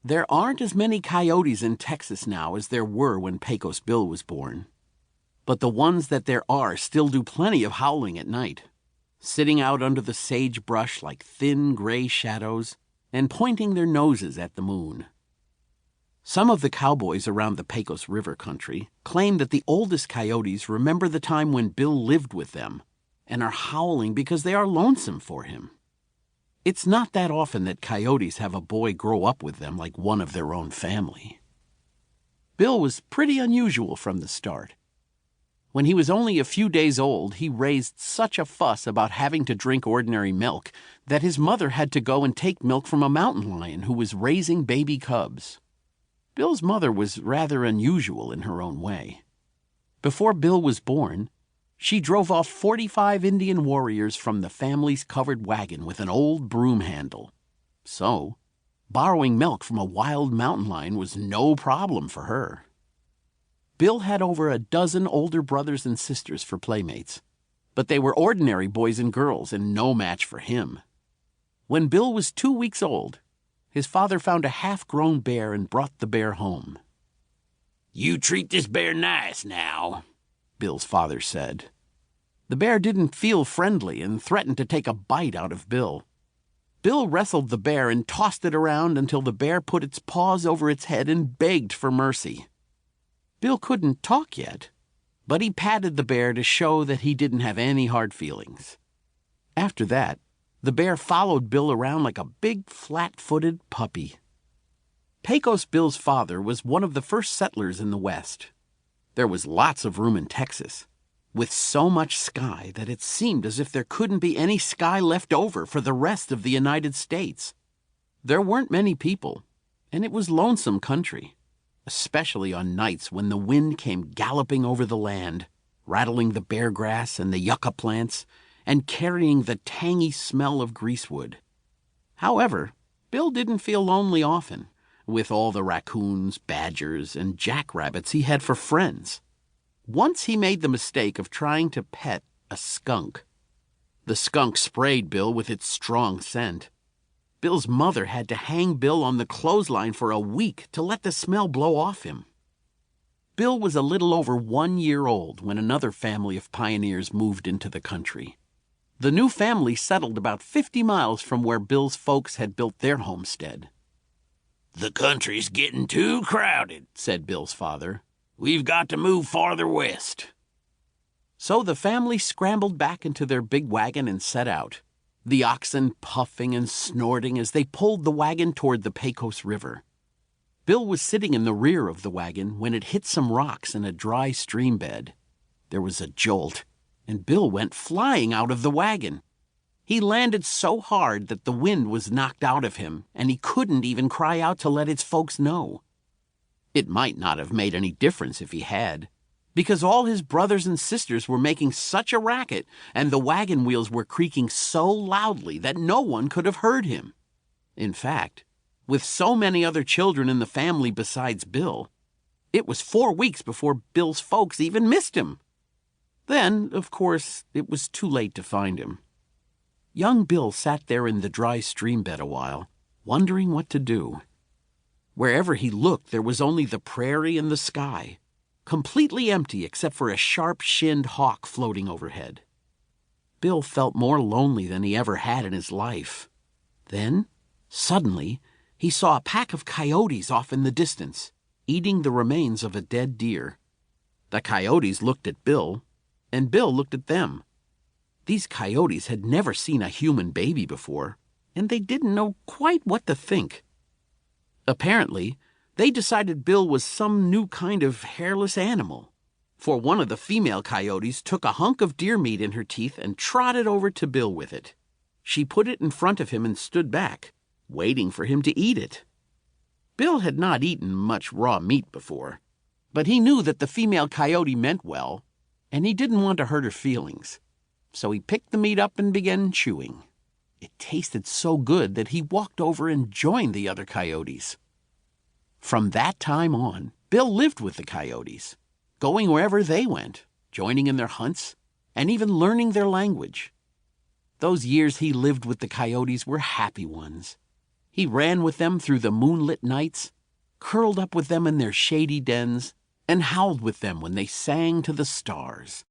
There aren't as many coyotes in Texas now as there were when Pecos Bill was born. But the ones that there are still do plenty of howling at night, sitting out under the sagebrush like thin gray shadows and pointing their noses at the moon. Some of the cowboys around the Pecos River country claim that the oldest coyotes remember the time when Bill lived with them and are howling because they are lonesome for him. It's not that often that coyotes have a boy grow up with them like one of their own family. Bill was pretty unusual from the start. When he was only a few days old, he raised such a fuss about having to drink ordinary milk that his mother had to go and take milk from a mountain lion who was raising baby cubs. Bill's mother was rather unusual in her own way. Before Bill was born, she drove off 45 Indian warriors from the family's covered wagon with an old broom handle. So, borrowing milk from a wild mountain lion was no problem for her. Bill had over a dozen older brothers and sisters for playmates, but they were ordinary boys and girls and no match for him. When Bill was 2 weeks old, his father found a half-grown bear and brought the bear home. "You treat this bear nice now," Bill's father said. The bear didn't feel friendly and threatened to take a bite out of Bill. Bill wrestled the bear and tossed it around until the bear put its paws over its head and begged for mercy. Bill couldn't talk yet, but he patted the bear to show that he didn't have any hard feelings. After that, the bear followed Bill around like a big, flat-footed puppy. Pecos Bill's father was one of the first settlers in the West. There was lots of room in Texas, with so much sky that it seemed as if there couldn't be any sky left over for the rest of the United States. There weren't many people, and it was lonesome country, especially on nights when the wind came galloping over the land, rattling the bear grass and the yucca plants, and carrying the tangy smell of greasewood. However, Bill didn't feel lonely often, with all the raccoons, badgers, and jackrabbits he had for friends. Once he made the mistake of trying to pet a skunk. The skunk sprayed Bill with its strong scent. Bill's mother had to hang Bill on the clothesline for a week to let the smell blow off him. Bill was a little over 1 year old when another family of pioneers moved into the country. The new family settled about 50 miles from where Bill's folks had built their homestead. "The country's getting too crowded," said Bill's father. "We've got to move farther west." So the family scrambled back into their big wagon and set out, the oxen puffing and snorting as they pulled the wagon toward the Pecos River. Bill was sitting in the rear of the wagon when it hit some rocks in a dry stream bed. There was a jolt, and Bill went flying out of the wagon. He landed so hard that the wind was knocked out of him, and he couldn't even cry out to let his folks know. It might not have made any difference if he had, because all his brothers and sisters were making such a racket, and the wagon wheels were creaking so loudly that no one could have heard him. In fact, with so many other children in the family besides Bill, it was 4 weeks before Bill's folks even missed him. Then, of course, it was too late to find him. Young Bill sat there in the dry stream bed a while, wondering what to do. Wherever he looked, there was only the prairie and the sky, completely empty except for a sharp-shinned hawk floating overhead. Bill felt more lonely than he ever had in his life. Then, suddenly, he saw a pack of coyotes off in the distance, eating the remains of a dead deer. The coyotes looked at Bill, and Bill looked at them. These coyotes had never seen a human baby before, and they didn't know quite what to think. Apparently, they decided Bill was some new kind of hairless animal, for one of the female coyotes took a hunk of deer meat in her teeth and trotted over to Bill with it. She put it in front of him and stood back, waiting for him to eat it. Bill had not eaten much raw meat before, but he knew that the female coyote meant well, and he didn't want to hurt her feelings. So he picked the meat up and began chewing. It tasted so good that he walked over and joined the other coyotes. From that time on, Bill lived with the coyotes, going wherever they went, joining in their hunts, and even learning their language. Those years he lived with the coyotes were happy ones. He ran with them through the moonlit nights, curled up with them in their shady dens, and howled with them when they sang to the stars.